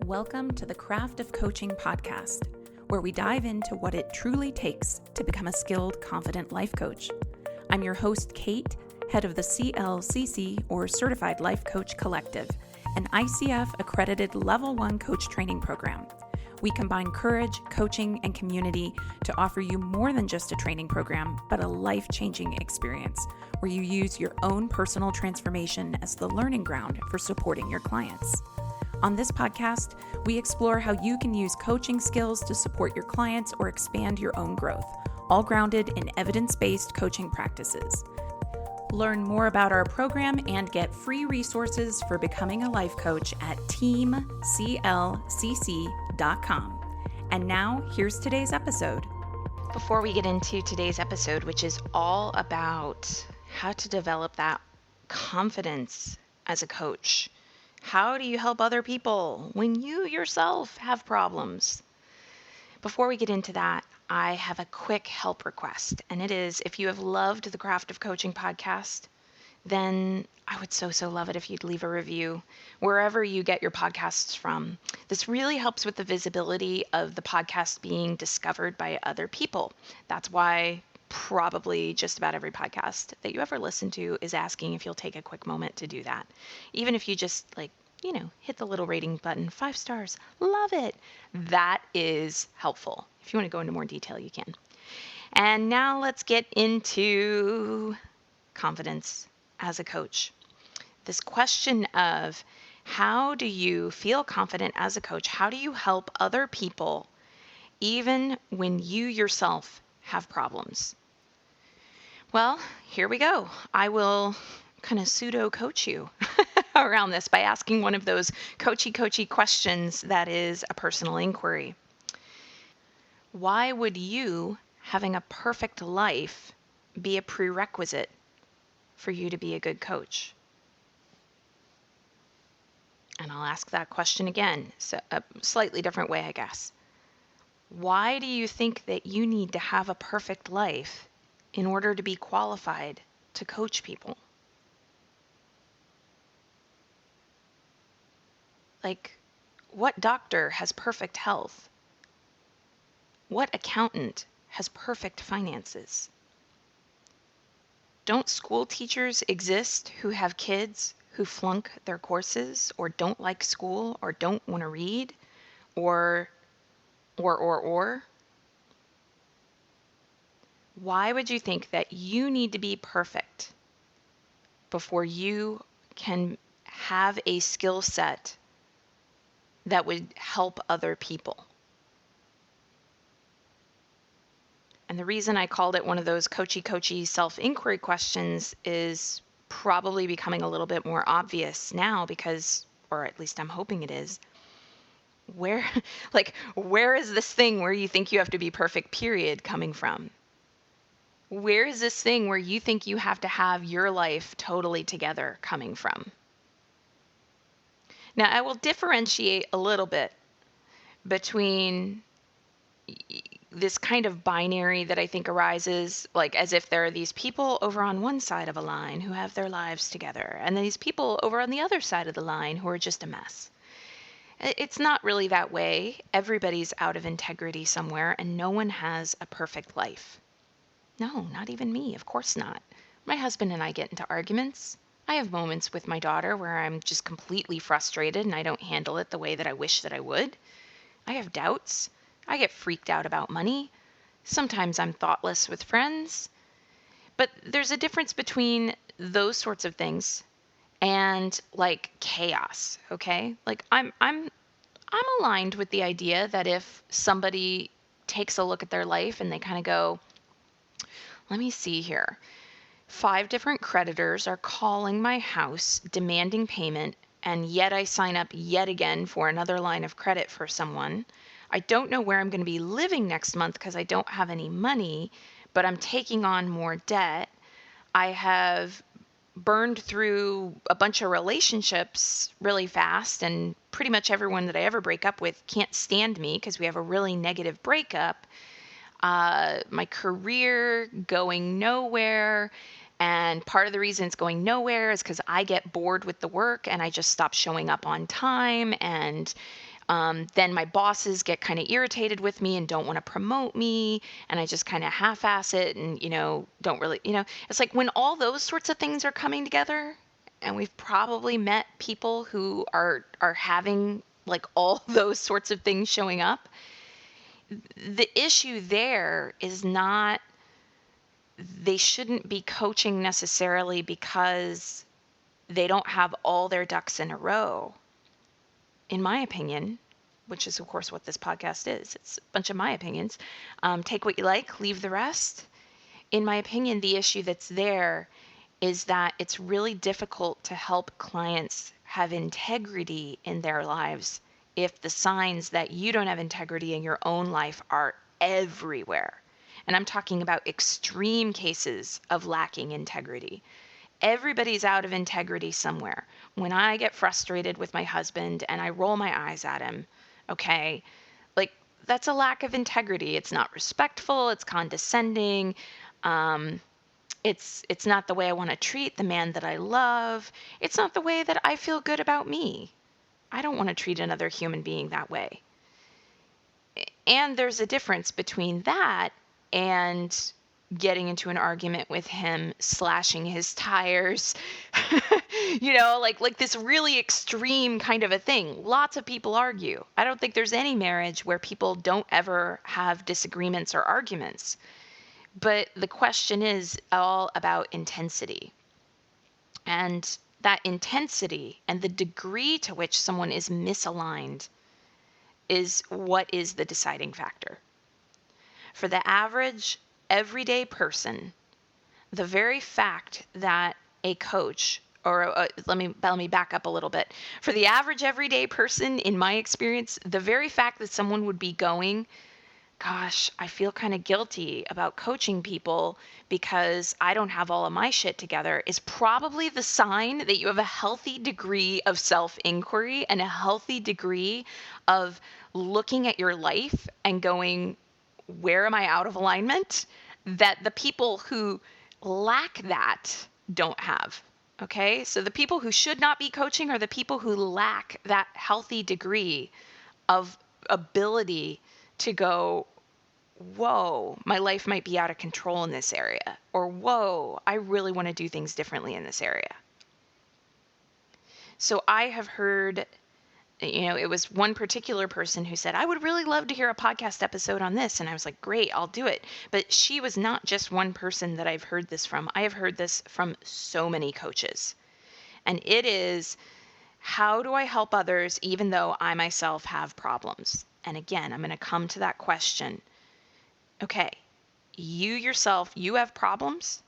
Welcome to the Craft of Coaching podcast, where we dive into what it truly takes to become a skilled, confident life coach. I'm your host, Kate, head of the CLCC, or Certified Life Coach Collective, an ICF-accredited Level 1 coach training program. We combine courage, coaching, and community to offer you more than just a training program, but a life-changing experience where you use your own personal transformation as the learning ground for supporting your clients. On this podcast, we explore how you can use coaching skills to support your clients or expand your own growth, all grounded in evidence-based coaching practices. Learn more about our program and get free resources for becoming a life coach at teamclcc.com. And now, here's today's episode. Before we get into today's episode, which is all about how to develop that confidence as a coach, how do you help other people when you yourself have problems? Before we get into that, I have a quick help request, and it is if you have loved the Craft of Coaching podcast, then I would so love it if you'd leave a review wherever you get your podcasts from. This really helps with the visibility of the podcast being discovered by other people. That's why probably just about every podcast that you ever listen to is asking if you'll take a quick moment to do that. Even if you just hit the little rating button, 5 stars, love it. That is helpful. If you want to go into more detail, you can. And now let's get into confidence as a coach. This question of how do you feel confident as a coach? How do you help other people even when you yourself have problems? Well, here we go. I will kind of pseudo coach you around this by asking one of those coachy questions that is a personal inquiry. Why would you having a perfect life be a prerequisite for you to be a good coach? And I'll ask that question again, so a slightly different way, I guess. Why do you think that you need to have a perfect life in order to be qualified to coach people? Like, what doctor has perfect health? What accountant has perfect finances? Don't school teachers exist who have kids who flunk their courses or don't like school or don't want to read or? Why would you think that you need to be perfect before you can have a skill set that would help other people? And the reason I called it one of those coachy self-inquiry questions is probably becoming a little bit more obvious now because, or at least I'm hoping it is, where is this thing where you think you have to be perfect, period, coming from? Where is this thing where you think you have to have your life totally together coming from? Now, I will differentiate a little bit between this kind of binary that I think arises, like as if there are these people over on one side of a line who have their lives together, and these people over on the other side of the line who are just a mess. It's not really that way. Everybody's out of integrity somewhere, and no one has a perfect life. No, not even me. Of course not. My husband and I get into arguments. I have moments with my daughter where I'm just completely frustrated and I don't handle it the way that I wish that I would. I have doubts. I get freaked out about money. Sometimes I'm thoughtless with friends. But there's a difference between those sorts of things and like chaos, okay? Like I'm aligned with the idea that if somebody takes a look at their life and they kind of go, let me see here. 5 different creditors are calling my house, demanding payment, and yet I sign up yet again for another line of credit for someone. I don't know where I'm going to be living next month because I don't have any money, but I'm taking on more debt. I have burned through a bunch of relationships really fast, and pretty much everyone that I ever break up with can't stand me because we have a really negative breakup. My career going nowhere, and part of the reason it's going nowhere is because I get bored with the work and I just stop showing up on time, and Then my bosses get kind of irritated with me and don't want to promote me, and I just kind of half-ass it and, don't really, it's like when all those sorts of things are coming together, and we've probably met people who are having like all those sorts of things showing up. The issue there is not, they shouldn't be coaching necessarily because they don't have all their ducks in a row. In my opinion, which is of course what this podcast is, it's a bunch of my opinions. Take what you like, leave the rest. In my opinion, the issue that's there is that it's really difficult to help clients have integrity in their lives if the signs that you don't have integrity in your own life are everywhere. And I'm talking about extreme cases of lacking integrity. Everybody's out of integrity somewhere. When I get frustrated with my husband and I roll my eyes at him, okay, like that's a lack of integrity. It's not respectful, it's condescending. It's not the way I want to treat the man that I love. It's not the way that I feel good about me. I don't want to treat another human being that way. And there's a difference between that and getting into an argument with him, slashing his tires, like this really extreme kind of a thing. Lots of people argue. I don't think there's any marriage where people don't ever have disagreements or arguments. But the question is all about intensity. And that intensity and the degree to which someone is misaligned is what is the deciding factor. For the average everyday person, the very fact that a coach, or let me back up a little bit. For the average everyday person, in my experience, the very fact that someone would be going, gosh, I feel kind of guilty about coaching people because I don't have all of my shit together, is probably the sign that you have a healthy degree of self-inquiry and a healthy degree of looking at your life and going, where am I out of alignment? That the people who lack that don't have. Okay? So the people who should not be coaching are the people who lack that healthy degree of ability to go, whoa, my life might be out of control in this area. Or, whoa, I really want to do things differently in this area. So I have heard, it was one particular person who said, I would really love to hear a podcast episode on this. And I was like, great, I'll do it. But she was not just one person that I've heard this from. I have heard this from so many coaches. And it is, how do I help others even though I myself have problems? And again, I'm going to come to that question. Okay, you yourself, you have problems?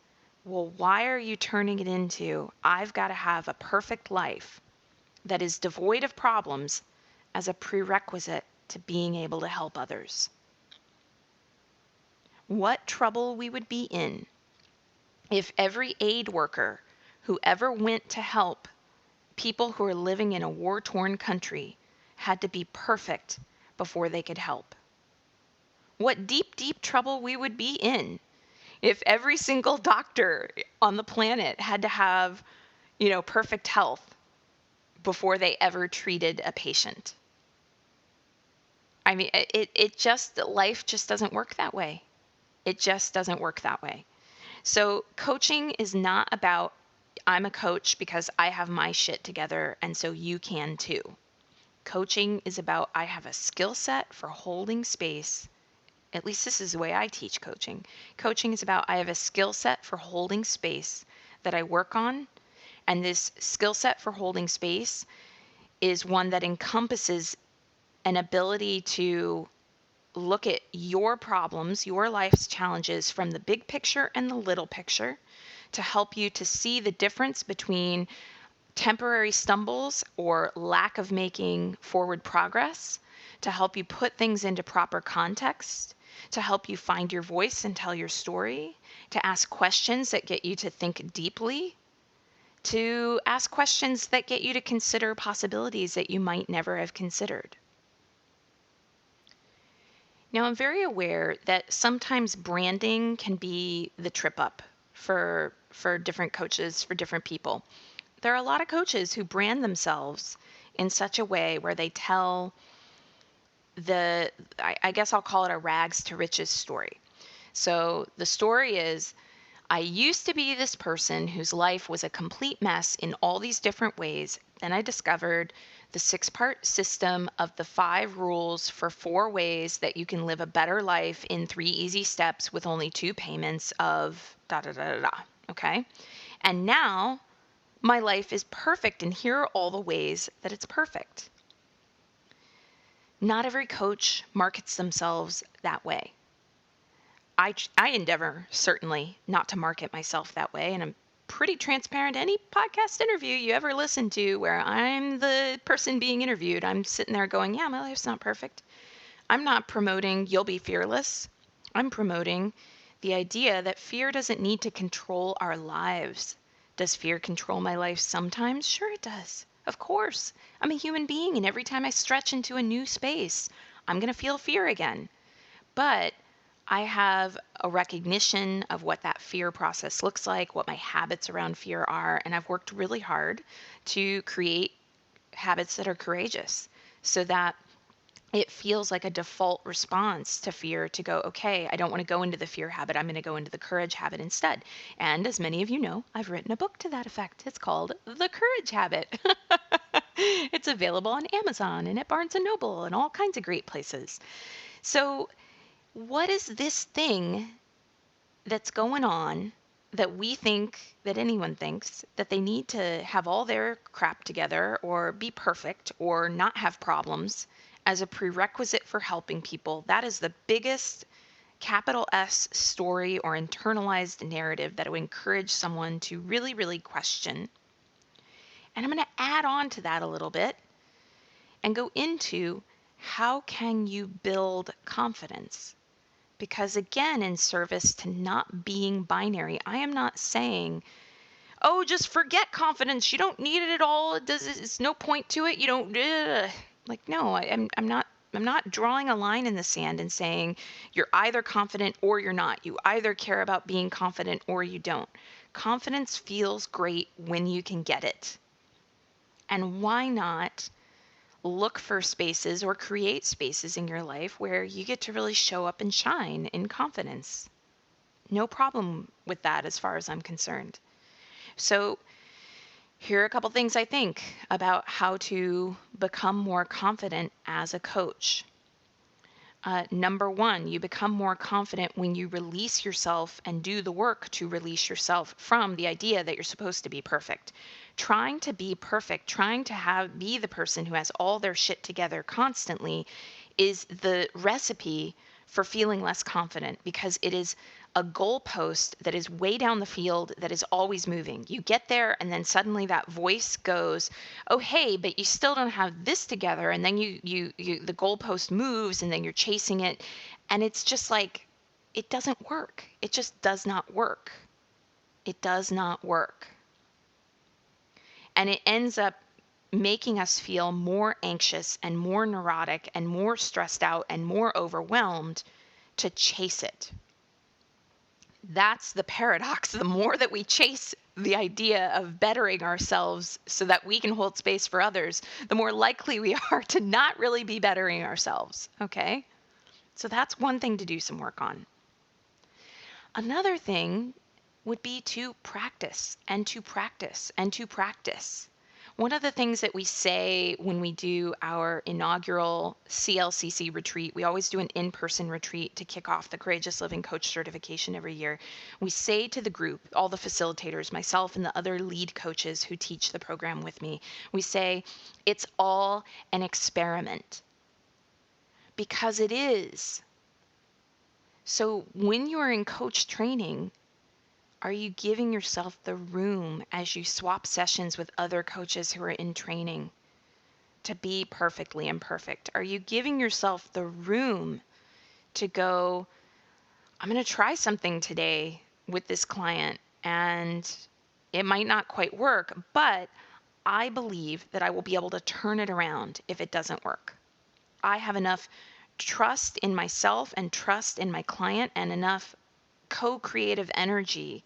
Well, why are you turning it into, I've got to have a perfect life that is devoid of problems as a prerequisite to being able to help others? What trouble we would be in if every aid worker who ever went to help people who are living in a war-torn country had to be perfect before they could help. What deep, deep trouble we would be in if every single doctor on the planet had to have, perfect health before they ever treated a patient. I mean, life just doesn't work that way. It just doesn't work that way. So coaching is not about, I'm a coach because I have my shit together and so you can too. Coaching is about, I have a skill set for holding space. At least this is the way I teach coaching. Coaching is about, I have a skill set for holding space that I work on. And this skill set for holding space is one that encompasses an ability to look at your problems, your life's challenges from the big picture and the little picture, to help you to see the difference between temporary stumbles or lack of making forward progress, to help you put things into proper context, to help you find your voice and tell your story, to ask questions that get you to think deeply, to ask questions that get you to consider possibilities that you might never have considered. Now, I'm very aware that sometimes branding can be the trip up for different coaches, for different people. There are a lot of coaches who brand themselves in such a way where they tell I guess I'll call it a rags to riches story. So the story is, I used to be this person whose life was a complete mess in all these different ways. Then I discovered the 6-part system of the 5 rules for 4 ways that you can live a better life in 3 easy steps with only 2 payments of da da da da da. Okay. And now my life is perfect, and here are all the ways that it's perfect. Not every coach markets themselves that way. I endeavor, certainly, not to market myself that way, and I'm pretty transparent. Any podcast interview you ever listen to where I'm the person being interviewed, I'm sitting there going, yeah, my life's not perfect. I'm not promoting you'll be fearless. I'm promoting the idea that fear doesn't need to control our lives. Does fear control my life sometimes? Sure it does. Of course. I'm a human being, and every time I stretch into a new space, I'm going to feel fear again. But I have a recognition of what that fear process looks like, what my habits around fear are, and I've worked really hard to create habits that are courageous so that it feels like a default response to fear to go, okay, I don't want to go into the fear habit. I'm going to go into the courage habit instead. And as many of you know, I've written a book to that effect. It's called The Courage Habit. It's available on Amazon and at Barnes & Noble and all kinds of great places. So what is this thing that's going on that we think, that anyone thinks, that they need to have all their crap together or be perfect or not have problems as a prerequisite for helping people? That is the biggest capital S story or internalized narrative that would encourage someone to really, really question. And I'm going to add on to that a little bit and go into how can you build confidence? Because again, in service to not being binary, I am not saying, oh, just forget confidence. You don't need it at all. It's no point to it. You don't like, no, I'm not drawing a line in the sand and saying you're either confident or you're not. You either care about being confident or you don't. Confidence feels great when you can get it. And why not look for spaces or create spaces in your life where you get to really show up and shine in confidence? No problem with that as far as I'm concerned. So here are a couple things I think about how to become more confident as a coach. Number 1, you become more confident when you release yourself and do the work to release yourself from the idea that you're supposed to be perfect. Trying to be perfect, trying to be the person who has all their shit together constantly is the recipe for feeling less confident, because it is a goalpost that is way down the field that is always moving. You get there and then suddenly that voice goes, oh, hey, but you still don't have this together. And then the goalpost moves and then you're chasing it. And it's just like, it doesn't work. It just does not work. It does not work. And it ends up making us feel more anxious and more neurotic and more stressed out and more overwhelmed to chase it. That's the paradox. The more that we chase the idea of bettering ourselves so that we can hold space for others, the more likely we are to not really be bettering ourselves. Okay? So that's one thing to do some work on. Another thing would be to practice and to practice and to practice. One of the things that we say when we do our inaugural CLCC retreat, we always do an in-person retreat to kick off the Courageous Living Coach certification every year. We say to the group, all the facilitators, myself and the other lead coaches who teach the program with me, we say, it's all an experiment. Because it is. So when you are in coach training, are you giving yourself the room as you swap sessions with other coaches who are in training to be perfectly imperfect? Are you giving yourself the room to go, I'm going to try something today with this client and it might not quite work, but I believe that I will be able to turn it around if it doesn't work. I have enough trust in myself and trust in my client and enough co-creative energy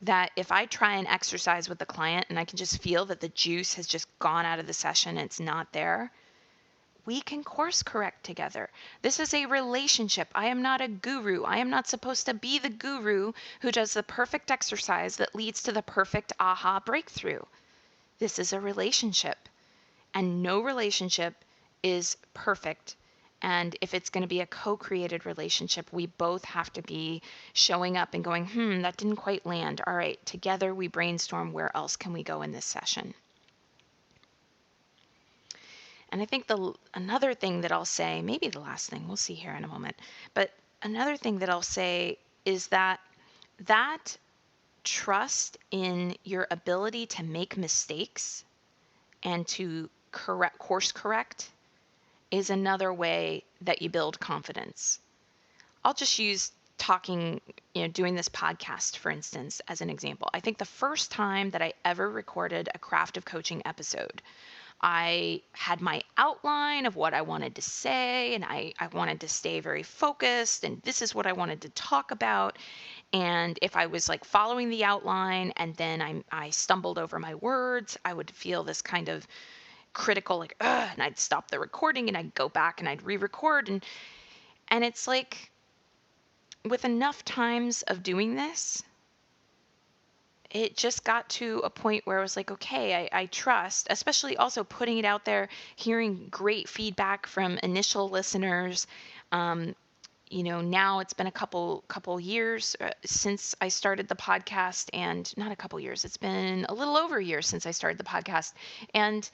that if I try and exercise with the client and I can just feel that the juice has just gone out of the session and it's not there, we can course correct together. This is a relationship. I am not a guru. I am not supposed to be the guru who does the perfect exercise that leads to the perfect aha breakthrough. This is a relationship, and no relationship is perfect. And if it's going to be a co-created relationship, we both have to be showing up and going, that didn't quite land. All right, together we brainstorm, where else can we go in this session? And I think another thing that I'll say, maybe the last thing, we'll see here in a moment, but another thing that I'll say is that trust in your ability to make mistakes and to course correct is another way that you build confidence. I'll just use doing this podcast, for instance, as an example. I think the first time that I ever recorded a Craft of Coaching episode, I had my outline of what I wanted to say, and I wanted to stay very focused, and this is what I wanted to talk about. And if I was like following the outline and then I stumbled over my words, I would feel this kind of critical, like, ugh, and I'd stop the recording and I'd go back and I'd re-record. And it's like, with enough times of doing this, it just got to a point where I was like, okay, I trust, especially also putting it out there, hearing great feedback from initial listeners. Now it's been a couple years since I started the podcast, and not a couple years, it's been a little over a year since I started the podcast. And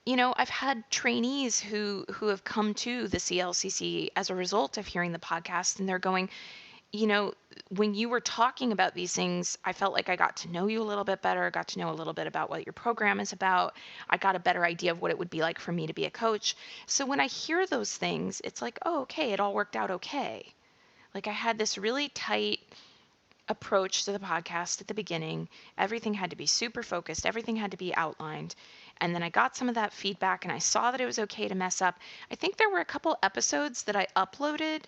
I've had trainees who have come to the CLCC as a result of hearing the podcast, and they're going, when you were talking about these things, I felt like I got to know you a little bit better, got to know a little bit about what your program is about. I got a better idea of what it would be like for me to be a coach. So when I hear those things, it's like, oh, okay, it all worked out okay. Like, I had this really tight approach to the podcast at the beginning. Everything had to be super focused. Everything had to be outlined. And then I got some of that feedback and I saw that it was okay to mess up. I think there were a couple episodes that I uploaded,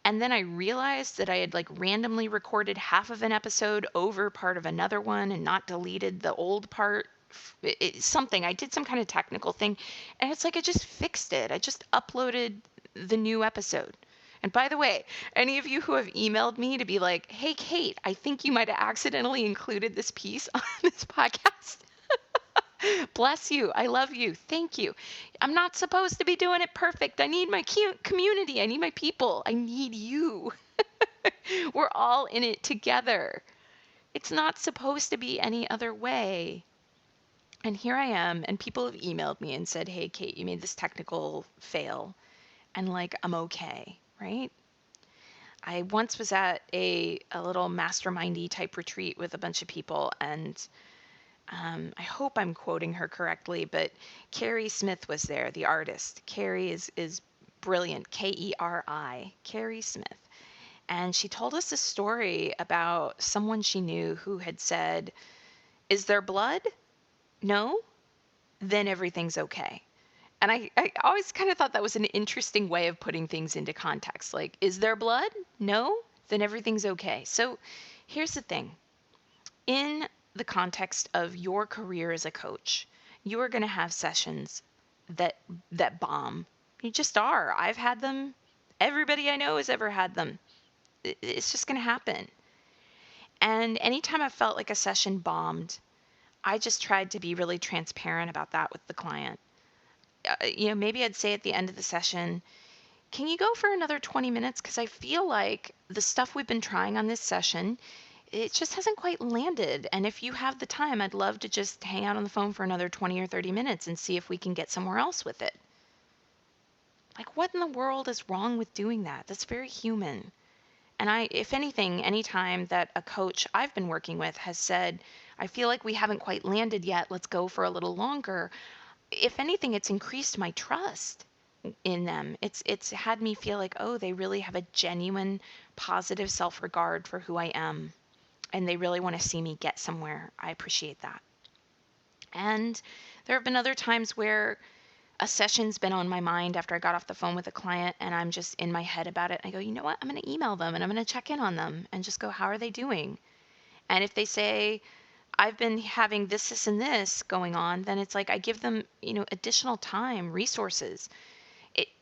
and then I realized that I had like randomly recorded half of an episode over part of another one and not deleted the old part. I did some kind of technical thing, and it's like I just fixed it. I just uploaded the new episode. And by the way, any of you who have emailed me to be like, hey, Kate, I think you might have accidentally included this piece on this podcast. Bless you. I love you. Thank you. I'm not supposed to be doing it perfect. I need my community. I need my people. I need you. We're all in it together. It's not supposed to be any other way. And here I am, and people have emailed me and said, hey, Kate, you made this technical fail. And like, I'm okay, right? I once was at a little mastermindy type retreat with a bunch of people, and I hope I'm quoting her correctly, but Carrie Smith was there, the artist. Carrie is brilliant, Keri, Carrie Smith. And she told us a story about someone she knew who had said, is there blood? No? Then everything's okay. And I always kind of thought that was an interesting way of putting things into context. Like, is there blood? No? Then everything's okay. So here's the thing. In the context of your career as a coach, you are going to have sessions that bomb. You just are. I've had them. Everybody I know has ever had them. It's just going to happen. And anytime I felt like a session bombed, I just tried to be really transparent about that with the client. Maybe I'd say at the end of the session, can you go for another 20 minutes? Because I feel like the stuff we've been trying on this session, it just hasn't quite landed. And if you have the time, I'd love to just hang out on the phone for another 20 or 30 minutes and see if we can get somewhere else with it. Like, what in the world is wrong with doing that? That's very human. And if anything, anytime that a coach I've been working with has said, I feel like we haven't quite landed yet, let's go for a little longer. If anything, it's increased my trust in them. It's had me feel like, oh, they really have a genuine positive self-regard for who I am. And they really want to see me get somewhere. I appreciate that. And there have been other times where a session's been on my mind after I got off the phone with a client and I'm just in my head about it. I go, you know what? I'm going to email them and I'm going to check in on them and just go, how are they doing? And if they say, I've been having this, and this going on, then it's like I give them, additional time, resources.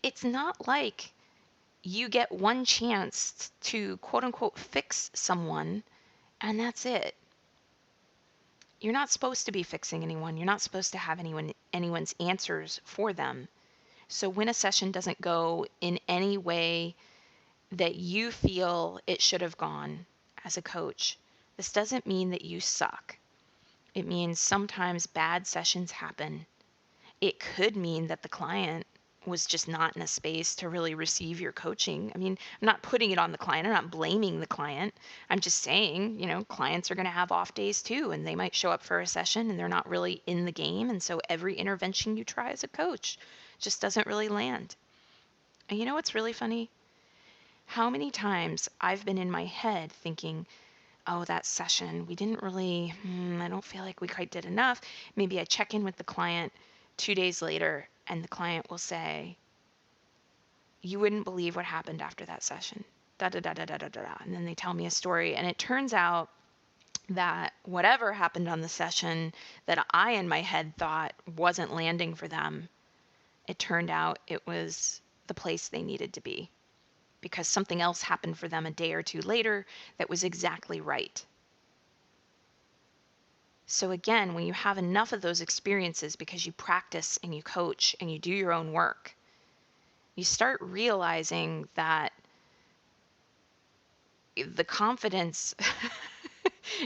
it's not like you get one chance to quote unquote fix someone and that's it. You're not supposed to be fixing anyone. You're not supposed to have anyone's answers for them. So when a session doesn't go in any way that you feel it should have gone as a coach, this doesn't mean that you suck. It means sometimes bad sessions happen. It could mean that the client was just not in a space to really receive your coaching. I mean, I'm not putting it on the client. I'm not blaming the client. I'm just saying, clients are going to have off days too, and they might show up for a session and they're not really in the game. And so every intervention you try as a coach just doesn't really land. And you know what's really funny? How many times I've been in my head thinking, oh, that session, we didn't really, I don't feel like we quite did enough. Maybe I check in with the client 2 days later and the client will say, you wouldn't believe what happened after that session. Da da da da da da da. And then they tell me a story. And it turns out that whatever happened on the session that I in my head thought wasn't landing for them, it turned out it was the place they needed to be, because something else happened for them a day or two later that was exactly right. So again, when you have enough of those experiences because you practice and you coach and you do your own work, you start realizing that the confidence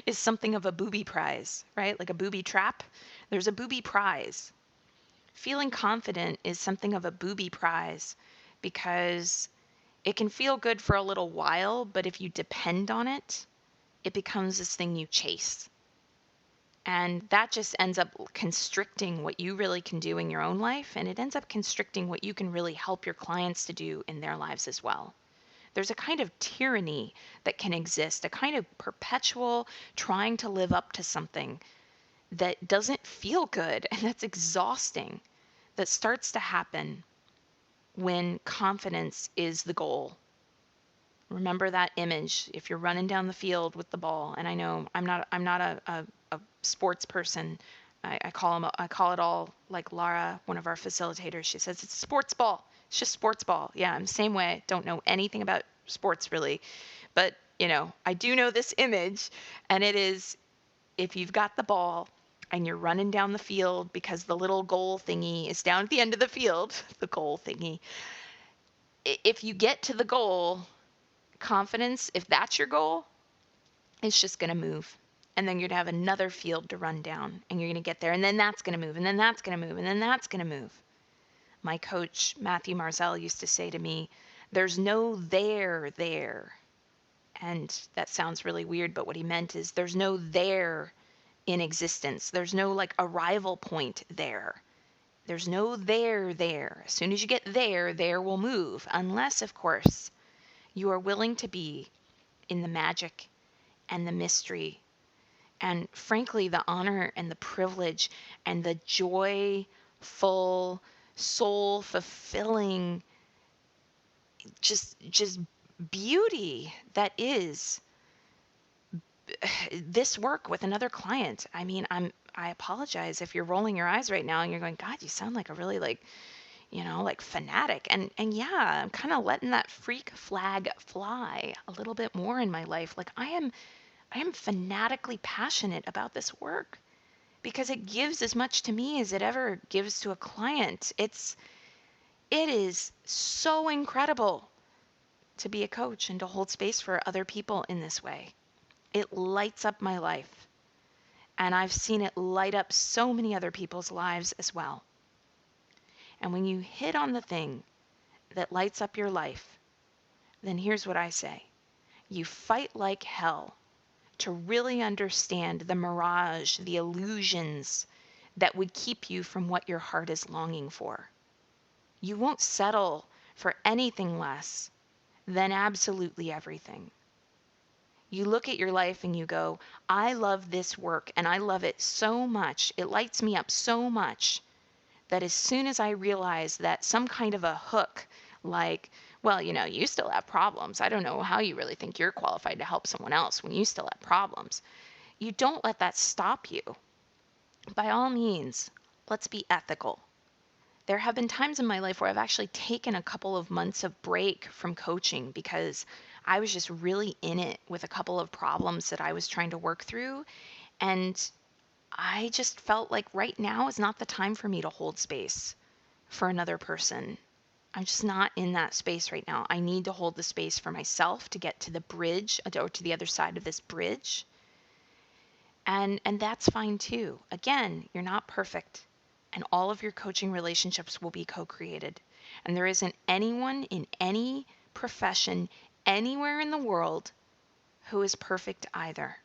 is something of a booby prize, right? Like a booby trap. There's a booby prize. Feeling confident is something of a booby prize because it can feel good for a little while, but if you depend on it, it becomes this thing you chase. And that just ends up constricting what you really can do in your own life, and it ends up constricting what you can really help your clients to do in their lives as well. There's a kind of tyranny that can exist, a kind of perpetual trying to live up to something that doesn't feel good and that's exhausting, that starts to happen when confidence is the goal. Remember that image if you're running down the field with the ball. And I know I'm not a sports person. I call it all, like Lara, one of our facilitators, she says it's a sports ball. It's just sports ball. Yeah, I'm the same way. Don't know anything about sports really. But, I do know this image, and it is, if you've got the ball and you're running down the field because the little goal thingy is down at the end of the field, the goal thingy. If you get to the goal, confidence, if that's your goal, it's just going to move. And then you're going to have another field to run down, and you're going to get there, and then that's going to move, and then that's going to move, and then that's going to move. My coach, Matthew Marzell, used to say to me, there's no there. And that sounds really weird, but what he meant is there's no there in existence. There's no like arrival point there. There's no there. As soon as you get there will move. Unless, of course, you are willing to be in the magic and the mystery and, frankly, the honor and the privilege and the joyful, soul-fulfilling, just beauty that is this work with another client. I mean, I apologize if you're rolling your eyes right now and you're going, God, you sound like a really like fanatic. And yeah, I'm kind of letting that freak flag fly a little bit more in my life. Like I am fanatically passionate about this work because it gives as much to me as it ever gives to a client. It is so incredible to be a coach and to hold space for other people in this way. It lights up my life. And I've seen it light up so many other people's lives as well. And when you hit on the thing that lights up your life, then here's what I say. You fight like hell to really understand the mirage, the illusions that would keep you from what your heart is longing for. You won't settle for anything less than absolutely everything. You look at your life and you go, I love this work and I love it so much. It lights me up so much that as soon as I realize that some kind of a hook, like, well, you still have problems. I don't know how you really think you're qualified to help someone else when you still have problems. You don't let that stop you. By all means, let's be ethical. there have been times in my life where I've actually taken a couple of months of break from coaching because I was just really in it with a couple of problems that I was trying to work through. And I just felt like right now is not the time for me to hold space for another person. I'm just not in that space right now. I need to hold the space for myself to get to the bridge or to the other side of this bridge. And that's fine too. Again, you're not perfect. And all of your coaching relationships will be co-created. And there isn't anyone in any profession anywhere in the world who is perfect either.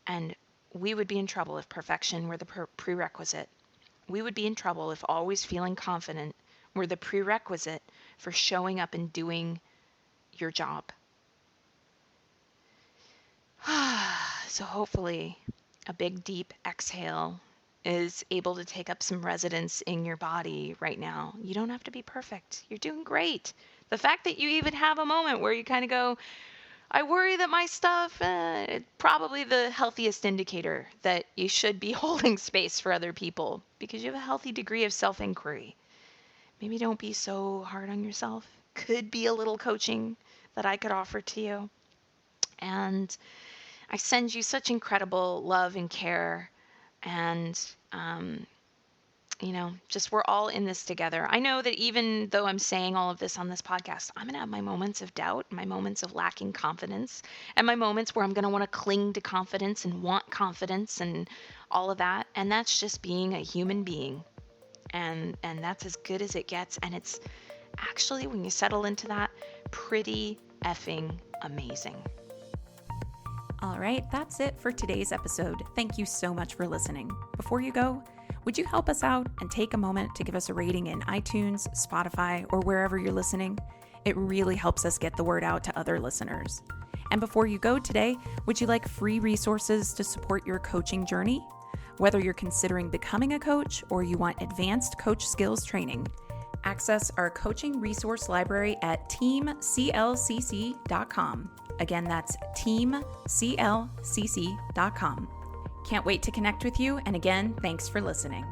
And we would be in trouble if perfection were the prerequisite. We would be in trouble if always feeling confident were the prerequisite for showing up and doing your job. So hopefully a big deep exhale is able to take up some residence in your body right now. You don't have to be perfect. You're doing great. The fact that you even have a moment where you kind of go, I worry that my stuff, it's probably the healthiest indicator that you should be holding space for other people because you have a healthy degree of self-inquiry. Maybe don't be so hard on yourself. Could be a little coaching that I could offer to you. And I send you such incredible love and care. And, just we're all in this together. I know that even though I'm saying all of this on this podcast, I'm going to have my moments of doubt, my moments of lacking confidence, and my moments where I'm going to want to cling to confidence and want confidence and all of that. And that's just being a human being. And that's as good as it gets. And it's actually, when you settle into that, pretty effing amazing. All right, that's it for today's episode. Thank you so much for listening. Before you go, would you help us out and take a moment to give us a rating in iTunes, Spotify, or wherever you're listening? It really helps us get the word out to other listeners. And before you go today, would you like free resources to support your coaching journey? Whether you're considering becoming a coach or you want advanced coach skills training, access our coaching resource library at teamclcc.com. Again, that's teamclcc.com. Can't wait to connect with you, and again, thanks for listening.